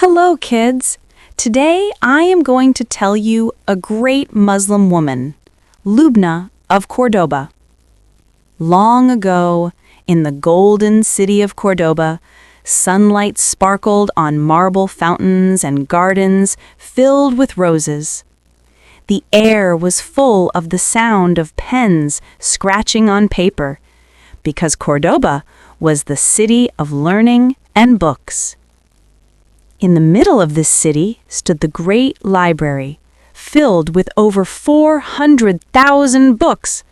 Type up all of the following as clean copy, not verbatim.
Hello, kids. Today I am going to tell you a great Muslim woman, Lubna of Cordoba. Long ago, in the golden city of Cordoba, sunlight sparkled on marble fountains and gardens filled with roses. The air was full of the sound of pens scratching on paper, because Cordoba was the city of learning and books. In the middle of this city stood the great library, filled with over 400,000 books,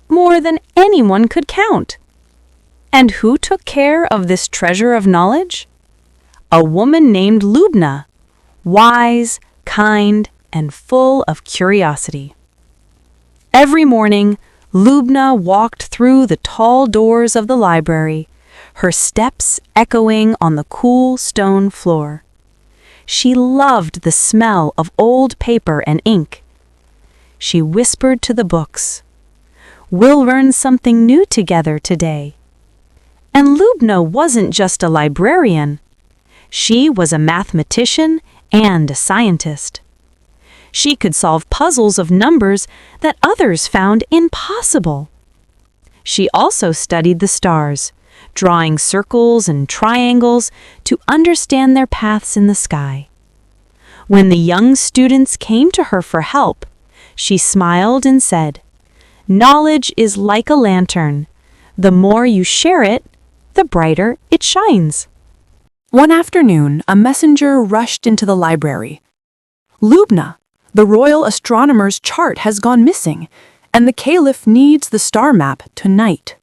more than anyone could count. And who took care of this treasure of knowledge? A woman named Lubna, wise, kind, and full of curiosity. Every morning, Lubna walked through the tall doors of the library, her steps echoing on the cool stone floor. She loved the smell of old paper and ink. She whispered to the books, "We'll learn something new together today." And Lubna wasn't just a librarian. She was a mathematician and a scientist. She could solve puzzles of numbers that others found impossible. She also studied the stars, drawing circles and triangles to understand their paths in the sky. When the young students came to her for help, she smiled and said, "Knowledge is like a lantern. The more you share it, the brighter it shines." One afternoon, a messenger rushed into the library. "Lubna, the royal astronomer's chart has gone missing, and the caliph needs the star map tonight."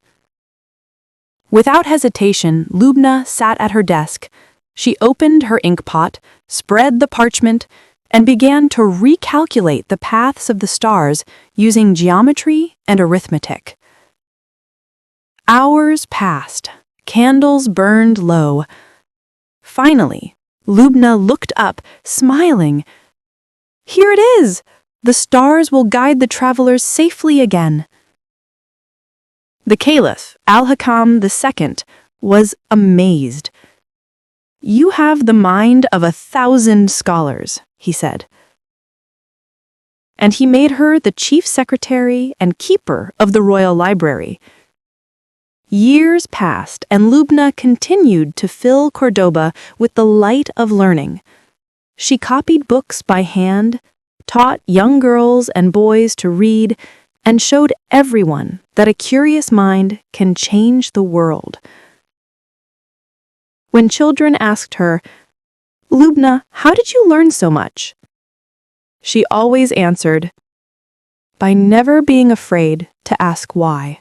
Without hesitation, Lubna sat at her desk. She opened her inkpot, spread the parchment, and began to recalculate the paths of the stars using geometry and arithmetic. Hours passed. Candles burned low. Finally, Lubna looked up, smiling. "Here it is! The stars will guide the travelers safely again." The Caliph, Al-Hakam II, was amazed. "You have the mind of 1,000 scholars," he said. And he made her the chief secretary and keeper of the royal library. Years passed, and Lubna continued to fill Cordoba with the light of learning. She copied books by hand, taught young girls and boys to read, and showed everyone that a curious mind can change the world. When children asked her, "Lubna, how did you learn so much?" she always answered, "By never being afraid to ask why."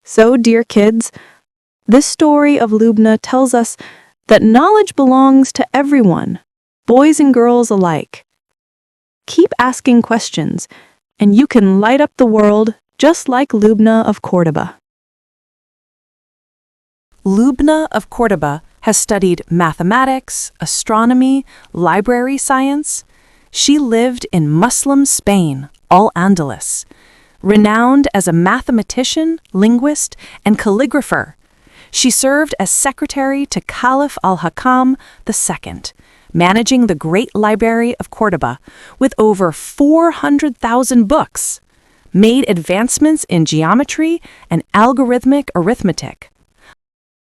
So, dear kids, this story of Lubna tells us that knowledge belongs to everyone, boys and girls alike. Keep asking questions, and you can light up the world just like Lubna of Cordoba. Lubna of Cordoba has studied mathematics, astronomy, library science. She lived in Muslim Spain, Al-Andalus, renowned as a mathematician, linguist, and calligrapher. She served as secretary to Caliph Al-Hakam II, managing the Great Library of Cordoba with over 400,000 books, made advancements in geometry and algorithmic arithmetic,